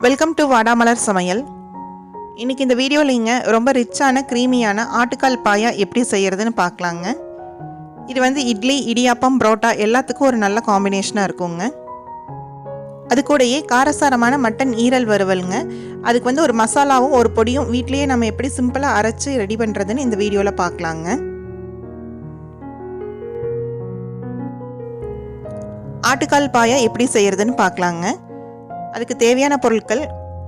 Welcome to வாடாமலர் சமையல். இன்றைக்கி இந்த வீடியோவில் நீங்கள் ரொம்ப ரிச்சான க்ரீமியான ஆட்டுக்கால் பாயா எப்படி செய்கிறதுன்னு பார்க்கலாங்க. இது வந்து இட்லி, இடியாப்பம், புரோட்டா எல்லாத்துக்கும் ஒரு நல்ல காம்பினேஷனாக இருக்குங்க. அது கூடயே காரசாரமான மட்டன் ஈரல் வறுவலுங்க. அதுக்கு வந்து ஒரு மசாலாவும் ஒரு பொடியும் வீட்லேயே நம்ம எப்படி சிம்பிளாக அரைச்சி ரெடி பண்ணுறதுன்னு இந்த வீடியோவில் பார்க்கலாங்க. ஆட்டுக்கால் பாயா எப்படி செய்கிறதுன்னு பார்க்கலாங்க. அதுக்கு தேவையான பொருட்கள்,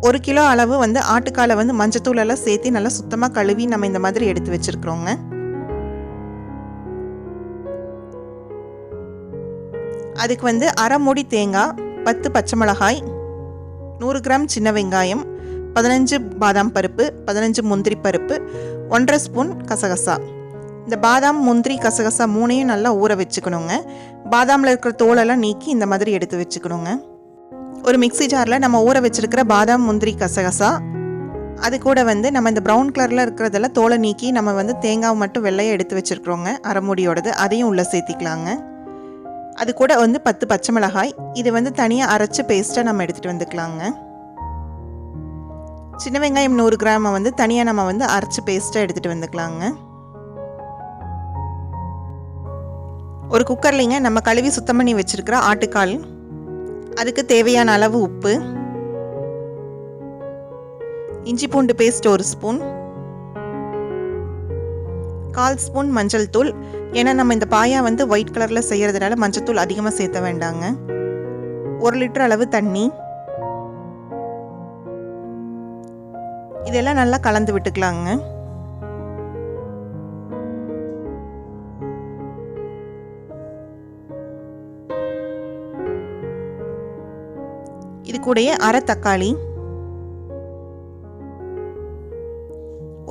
1 கிலோ அளவு வந்து ஆட்டுக்காலை வந்து மஞ்சத்தூள் எல்லாம் சேர்த்து நல்லா சுத்தமாக கழுவி நம்ம இந்த மாதிரி எடுத்து வச்சுருக்குறோங்க. அதுக்கு வந்து அரை மூடி தேங்காய், 10 பச்சை மிளகாய், 100 கிராம் சின்ன வெங்காயம், 15 பாதாம் பருப்பு, 15 முந்திரி பருப்பு, 1.5 ஸ்பூன் கசகசா. இந்த பாதாம், முந்திரி, கசகசா மூணையும் நல்லா ஊற வச்சுக்கணுங்க. பாதாமில் இருக்கிற தோலெல்லாம் நீக்கி இந்த மாதிரி எடுத்து வச்சுக்கணுங்க. ஒரு மிக்சி ஜாரில் நம்ம ஊற வச்சுருக்கிற பாதாம், முந்திரி, கசகசா, அது கூட வந்து நம்ம இந்த ப்ரௌன் கலரில் இருக்கிறதெல்லாம் தோலை நீக்கி நம்ம வந்து தேங்காய் மட்டும் வெள்ளையாக எடுத்து வச்சுருக்குறோங்க, அரைமுடியோடது. அதையும் உள்ளே சேர்த்திக்கலாங்க. அது கூட வந்து 10 பச்சை மிளகாய், இது வந்து தனியாக அரைச்சி பேஸ்ட்டாக நம்ம எடுத்துகிட்டு வந்துக்கலாங்க. சின்ன வெங்காயம் 100 கிராமை வந்து தனியாக நம்ம வந்து அரைச்சி பேஸ்ட்டாக எடுத்துகிட்டு வந்துக்கலாங்க. ஒரு குக்கர்லிங்க நம்ம கழுவி சுத்தம் பண்ணி வச்சுருக்கிற ஆட்டுக்கால், அதுக்கு தேவையான அளவு உப்பு, இஞ்சி பூண்டு பேஸ்ட் 1 ஸ்பூன், 1/4 ஸ்பூன் மஞ்சள் தூள். ஏன்னா நம்ம இந்த பாயா வந்து ஒயிட் கலரில் செய்கிறதுனால மஞ்சள் தூள் அதிகமாக சேர்த்த வேண்டாங்க. 1 லிட்டர் அளவு தண்ணி. இதெல்லாம் நல்லா கலந்து விட்டுக்கலாங்க. இது கூடயே அரை தக்காளி,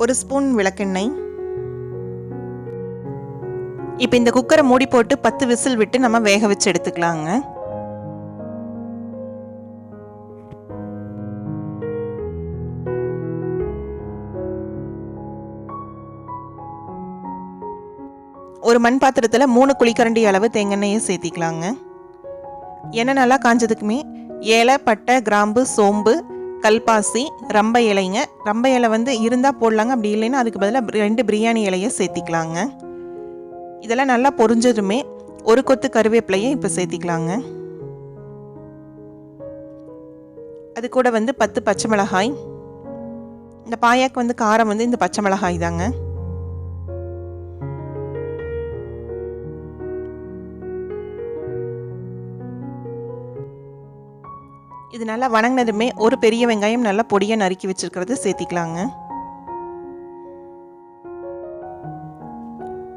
1 ஸ்பூன் விளக்கெண்ணெய். இப்போ இந்த குக்கரை மூடி போட்டு 10 விசில் விட்டு நம்ம வேக வச்சு எடுத்துக்கலாங்க. ஒரு மண் பாத்திரத்தில் 3 குழிக்கரண்டி அளவு தேங்காய் சேர்த்திக்கலாங்க. எண்ணெய் நல்லா காஞ்சதுக்குமே ஏலை, பட்டை, கிராம்பு, சோம்பு, கல்பாசி, ரம்ப இலைங்க. ரம்ப இலை வந்து இருந்தால் போடலாங்க, அப்படி இல்லைன்னா அதுக்கு பதிலாக 2 பிரியாணி இலையை சேர்த்திக்கலாங்க. இதெல்லாம் நல்லா பொரிஞ்சதுமே 1 கொத்து கருவேப்பிலையை இப்போ சேர்த்திக்கலாங்க. அது கூட வந்து 10 பச்சை மிளகாய். இந்த பாயாக்கு வந்து காரம் வந்து இந்த பச்சை மிளகாய் தாங்க. இது நல்லா வணங்கினதுமே ஒரு பெரிய வெங்காயம் நல்லா பொடியாக நறுக்கி வச்சுருக்கிறது சேர்த்திக்கலாங்க.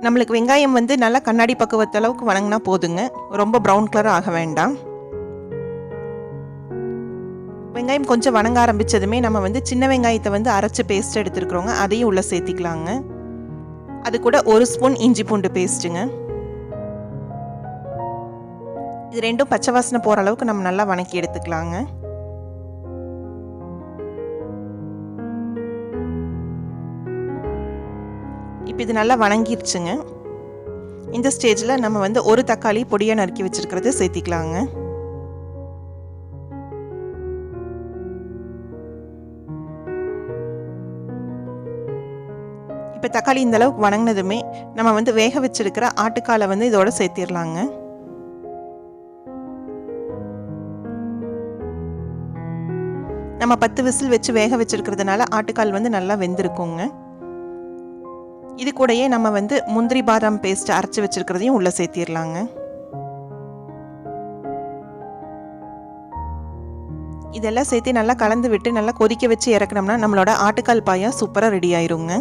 நம்மளுக்கு வெங்காயம் வந்து நல்லா கண்ணாடி பக்குவத்து அளவுக்கு வணங்கினா போதுங்க, ரொம்ப ப்ரௌன் கலர் ஆக வேண்டாம். வெங்காயம் கொஞ்சம் வணங்க ஆரம்பித்ததுமே நம்ம வந்து சின்ன வெங்காயத்தை வந்து அரைச்சி பேஸ்ட் எடுத்துருக்குறோங்க, அதையும் உள்ளே சேர்த்திக்கலாங்க. அது கூட 1 ஸ்பூன் இஞ்சி பூண்டு பேஸ்ட்டுங்க. இது ரெண்டும் பச்சை வாசனை போகிற அளவுக்கு நம்ம நல்லா வணக்கி எடுத்துக்கலாங்க. இப்போ இது நல்லா வணங்கிருச்சுங்க. இந்த ஸ்டேஜில் நம்ம வந்து 1 தக்காளி பொடியாக நறுக்கி வச்சுருக்கிறது சேர்த்திக்கலாங்க. இப்போ தக்காளி இந்த அளவுக்கு வணங்கினதுமே நம்ம வந்து வேக வச்சுருக்கிற ஆட்டுக்காலை வந்து இதோட சேர்த்திடலாங்க. நம்ம 10 விசில் வச்சு வேக வச்சுருக்கிறதுனால ஆட்டுக்கால் வந்து நல்லா வெந்திருக்குங்க. இது கூடயே நம்ம வந்து முந்திரி பாதாம் பேஸ்ட் அரைச்சி வச்சுருக்கிறதையும் உள்ளே சேர்த்திடலாங்க. இதெல்லாம் சேர்த்து நல்லா கலந்து விட்டு நல்லா கொதிக்க வச்சு இறக்கணும்னா நம்மளோட ஆட்டுக்கால் பாயா சூப்பராக ரெடி ஆயிருங்க.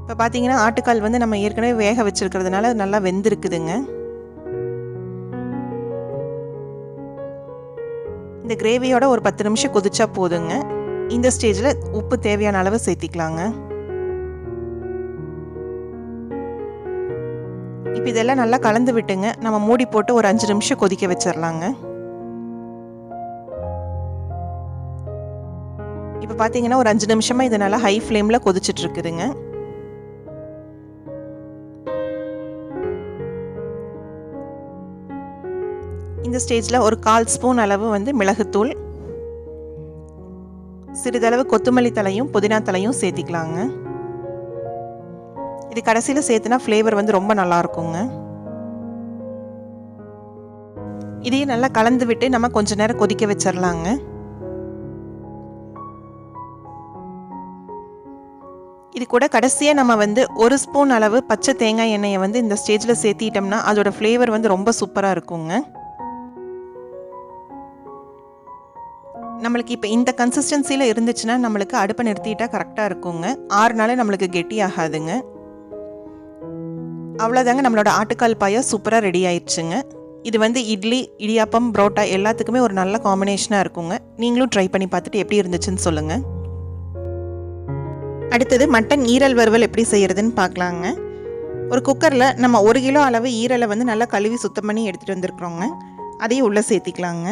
இப்போ பார்த்தீங்கன்னா ஆட்டுக்கால் வந்து நம்ம ஏற்கனவே வேக வச்சுருக்கிறதுனால நல்லா வெந்திருக்குதுங்க. இந்த கிரேவியோட ஒரு 10 நிமிஷம் கொதிச்சா போதுங்க. இந்த ஸ்டேஜில் உப்பு தேவையான அளவு சேர்த்திக்கலாங்க. இப்போ இதெல்லாம் நல்லா கலந்து விட்டுங்க நம்ம மூடி போட்டு ஒரு 5 நிமிஷம் கொதிக்க வச்சிடலாங்க. இப்போ பார்த்தீங்கன்னா ஒரு 5 நிமிஷமாக இது நல்லா ஹை ஃப்ளேமில் கொதிச்சுட்டு இருக்குதுங்க. இந்த இந்த ஸ்டேஜில் ஒரு 1/4 ஸ்பூன் அளவு வந்து மிளகுத்தூள், சிறிதளவு கொத்தமல்லி தலையும் புதினா தலையும் சேர்த்திக்கலாங்க. இது கடைசியில் சேர்த்துனா ஃப்ளேவர் வந்து ரொம்ப நல்லா இருக்குங்க. இதையும் நல்லா கலந்து விட்டு நம்ம கொஞ்ச நேரம் கொதிக்க வச்சிடலாங்க. இது கூட கடைசியாக நம்ம வந்து 1 ஸ்பூன் அளவு பச்சை தேங்காய் எண்ணெயை வந்து இந்த ஸ்டேஜில் சேர்த்திட்டோம்னா அதோட ஃப்ளேவர் வந்து ரொம்ப சூப்பராக இருக்குங்க. நம்மளுக்கு இப்போ இந்த கன்சிஸ்டன்சியில் இருந்துச்சுன்னா நம்மளுக்கு அடுப்பை நிறுத்திட்டா கரெக்டாக இருக்குங்க. 6 நாள் நம்மளுக்கு கெட்டி ஆகாதுங்க. அவ்வளோதாங்க, நம்மளோட ஆட்டுக்கால் பாயா சூப்பராக ரெடி ஆயிடுச்சுங்க. இது வந்து இட்லி, இடியாப்பம், புரோட்டா எல்லாத்துக்குமே ஒரு நல்ல காம்பினேஷனாக இருக்குங்க. நீங்களும் ட்ரை பண்ணி பார்த்துட்டு எப்படி இருந்துச்சுன்னு சொல்லுங்கள். அடுத்தது மட்டன் ஈரல் வறுவல் எப்படி செய்கிறதுன்னு பார்க்கலாங்க. ஒரு குக்கரில் நம்ம 1 கிலோ அளவு ஈரலை வந்து நல்லா கழுவி சுத்தம் பண்ணி எடுத்துகிட்டு வந்துருக்குறோங்க. அதையும் உள்ளே சேர்த்திக்கலாங்க.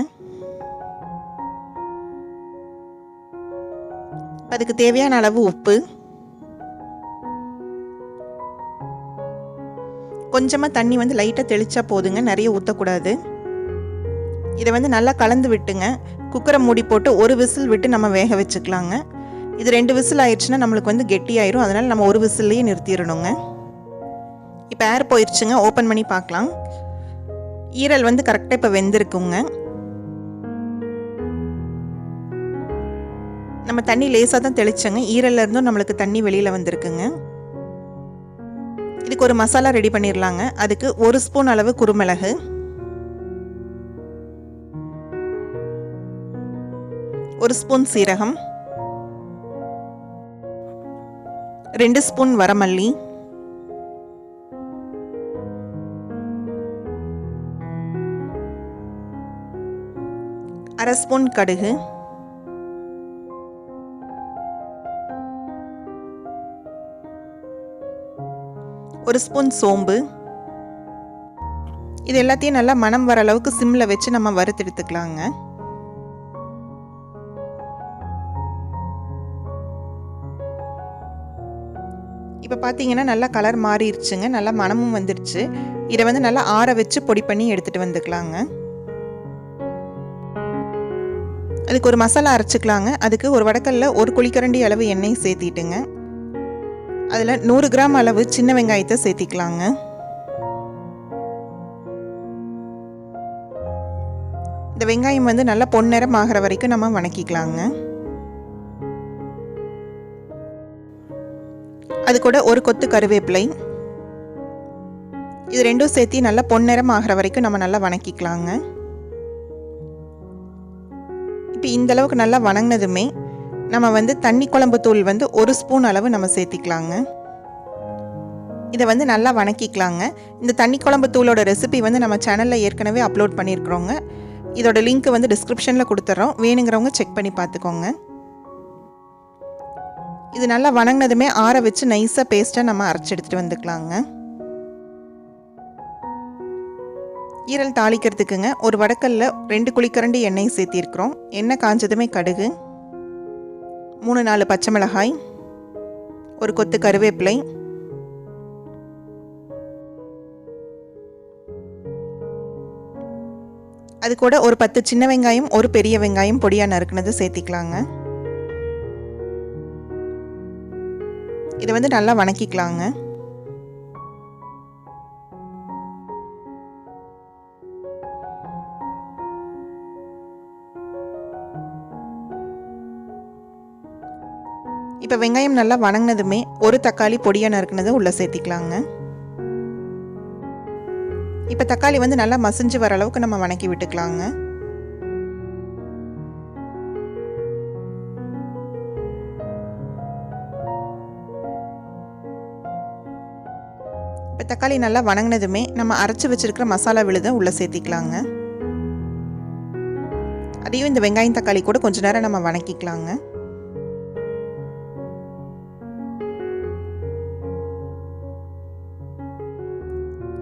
அதுக்கு தேவையான அளவு உப்பு, கொஞ்சமாக தண்ணி வந்து லைட்டாக தெளித்தா போதுங்க, நிறைய ஊற்றக்கூடாது. இதை வந்து நல்லா கலந்து விட்டுங்க. குக்கரை மூடி போட்டு 1 விசில் விட்டு நம்ம வேக வச்சுக்கலாங்க. இது 2 விசில் ஆயிடுச்சுன்னா நம்மளுக்கு வந்து கெட்டி ஆயிரும். அதனால் நம்ம 1 விசில்லையே நிறுத்திடணுங்க. இப்போ ஏர் போயிடுச்சுங்க. ஓப்பன் பண்ணி பார்க்கலாம். ஈரல் வந்து கரெக்டாக இப்போ வெந்திருக்குங்க. நம்ம தண்ணி லேசாக தான் தெளிச்சங்க. ஈரல்ல இருந்தும் நம்மளுக்கு தண்ணி வெளியில் வந்திருக்குங்க. இதுக்கு ஒரு மசாலா ரெடி பண்ணிடலாங்க. அதுக்கு 1 ஸ்பூன் அளவு குருமிளகு, 1 ஸ்பூன் சீரகம், 2 ஸ்பூன் வரமல்லி, 1/2 ஸ்பூன் கடுகு, 1 ஸ்பூன் சோம்பு. இது எல்லாத்தையும் நல்லா மணம் வர அளவுக்கு சிம்மில் வச்சு நம்ம வறுத்தெடுத்துக்கலாங்க. இப்போ பார்த்தீங்கன்னா நல்லா கலர் மாறிடுச்சுங்க. நல்லா மணமும் வந்துடுச்சு. இதை வந்து நல்லா ஆற வச்சு பொடி பண்ணி எடுத்துகிட்டு வந்துக்கலாங்க. அதுக்கு ஒரு மசாலா அரைச்சிக்கலாங்க. அதுக்கு ஒரு வடக்கல்ல 1 குழிக்கரண்டி அளவு எண்ணெய் சேர்த்திட்டுங்க. அதில் 100 கிராம் அளவு சின்ன வெங்காயத்தை சேர்த்திக்கலாங்க. இந்த வெங்காயம் வந்து நல்லா பொன்னிறம் ஆகிற வரைக்கும் நம்ம வணக்கிக்கலாங்க. அது கூட 1 கொத்து கருவேப்பிலை, இது ரெண்டும் சேர்த்து நல்லா பொன்னிறம் ஆகிற வரைக்கும் நம்ம நல்லா வணக்கிக்கலாங்க. இப்போ இந்த அளவுக்கு நல்லா வணங்கினதுமே நம்ம வந்து தண்ணி குழம்பு தூள் வந்து 1 ஸ்பூன் அளவு நம்ம சேர்த்திக்கலாங்க. இதை வந்து நல்லா வணக்கிக்கலாங்க. இந்த தண்ணி குழம்பு தூளோட ரெசிபி வந்து நம்ம சேனலில் ஏற்கனவே அப்லோட் பண்ணியிருக்கிறோங்க. இதோட லிங்க் வந்து டிஸ்கிரிப்ஷனில் கொடுத்துட்றோம். வேணுங்கிறவங்க செக் பண்ணி பார்த்துக்கோங்க. இது நல்லா வணங்கினதுமே ஆற வச்சு நைஸாக பேஸ்ட்டாக நம்ம அரைச்சி எடுத்துகிட்டு வந்துக்கலாங்க. ஈரல் தாளிக்கிறதுக்குங்க ஒரு வடக்கல்ல 2 குழிக்கரண்டி எண்ணெய் சேர்த்திருக்கிறோம். எண்ணெய் காஞ்சதுமே கடுகு, 3-4 பச்சை மிளகாய், 1 கொத்து கருவேப்பிலை, அது கூட ஒரு 10 சின்ன வெங்காயம், 1 பெரிய வெங்காயம் பொடியாக நறுக்குனது சேர்த்திக்கலாங்க. இதை வந்து நல்லா வணக்கிக்கலாங்க. இப்போ வெங்காயம் நல்லா வணங்கினதுமே 1 தக்காளி பொடியாக நறுக்குனதை உள்ளே சேர்த்திக்கலாங்க. இப்போ தக்காளி வந்து நல்லா மசிஞ்சு வர அளவுக்கு நம்ம வணக்கி விட்டுக்கலாங்க. இப்போ தக்காளி நல்லா வணங்கினதுமே நம்ம அரைச்சி வச்சிருக்கிற மசாலா விழுதை உள்ளே சேர்த்திக்கலாங்க. அதையும் இந்த வெங்காயம் தக்காளி கூட கொஞ்ச நேரம் நம்ம வணக்கிக்கலாங்க.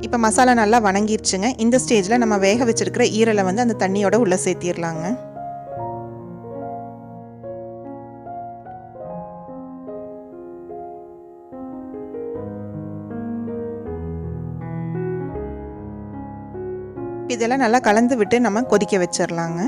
இப்போ மசாலா நல்லா வணங்கிருச்சுங்க. இந்த ஸ்டேஜில் நம்ம வேக வச்சிருக்கிற ஈரலை வந்து அந்த தண்ணியோட உள்ளே சேர்த்திடலாங்க. இதெல்லாம் நல்லா கலந்து விட்டு நம்ம கொதிக்க வச்சிடலாங்க.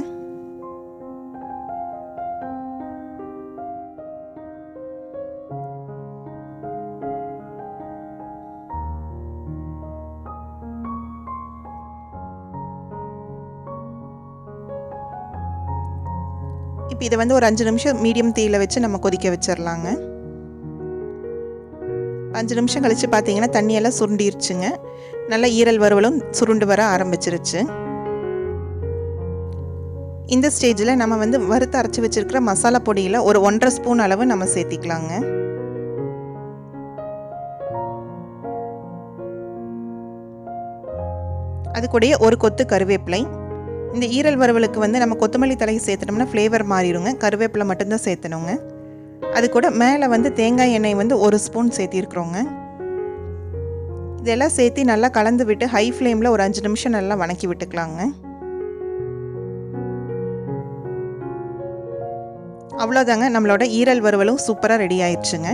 இப்போ இதை வந்து ஒரு 5 நிமிஷம் மீடியம் தீயில் வச்சு நம்ம கொதிக்க வச்சிடலாங்க. 5 நிமிஷம் கழித்து பார்த்தீங்கன்னா தண்ணியெல்லாம் சுருண்டிருச்சுங்க. நல்லா ஈரல் வறுவலும் சுருண்டு வர ஆரம்பிச்சிருச்சு. இந்த ஸ்டேஜில் நம்ம வந்து வறுத்து அரைச்சி வச்சுருக்கிற மசாலா பொடியில் ஒரு 1.5 ஸ்பூன் அளவு நம்ம சேர்த்திக்கலாங்க. அது கூடயே ஒரு கொத்து கருவேப்பிலை. இந்த ஈரல் வறுவலுக்கு வந்து நம்ம கொத்தமல்லி தழையை சேர்த்துனோம்னா ஃப்ளேவர் மாறிடுங்க. கருவேப்பிலை மட்டும்தான் சேர்த்தணுங்க. அது கூட மேலே வந்து தேங்காய் எண்ணெய் வந்து 1 ஸ்பூன் சேர்த்திருக்கிறோங்க. இதெல்லாம் சேர்த்து நல்லா கலந்து விட்டு ஹை ஃப்ளேமில் ஒரு 5 நிமிஷம் நல்லா வணக்கி விட்டுக்கலாங்க. அவ்வளோதாங்க, நம்மளோட ஈரல் வறுவலும் சூப்பராக ரெடி ஆயிடுச்சுங்க.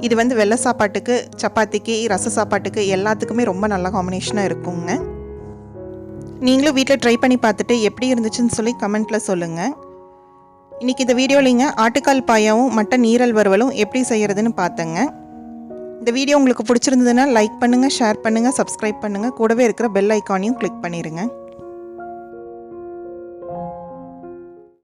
இது வந்து வெள்ளை சாப்பாட்டுக்கு, சப்பாத்திக்கு, ரச சாப்பாட்டுக்கு எல்லாத்துக்குமே ரொம்ப நல்ல காம்பினேஷனாக இருக்குங்க. நீங்களும் வீட்டில் ட்ரை பண்ணி பார்த்துட்டு எப்படி இருந்துச்சுன்னு சொல்லி கமெண்ட்டில் சொல்லுங்கள். இன்றைக்கி இந்த வீடியோலிங்க ஆட்டுக்கால் பாயாவும் மட்டன் ஈரல் வறுவலும் எப்படி செய்கிறதுன்னு பார்த்தேங்க. இந்த வீடியோ உங்களுக்கு பிடிச்சிருந்ததுன்னா லைக் பண்ணுங்கள், ஷேர் பண்ணுங்கள், சப்ஸ்கிரைப் பண்ணுங்கள். கூடவே இருக்கிற பெல் ஐக்கானையும் கிளிக் பண்ணிடுங்க.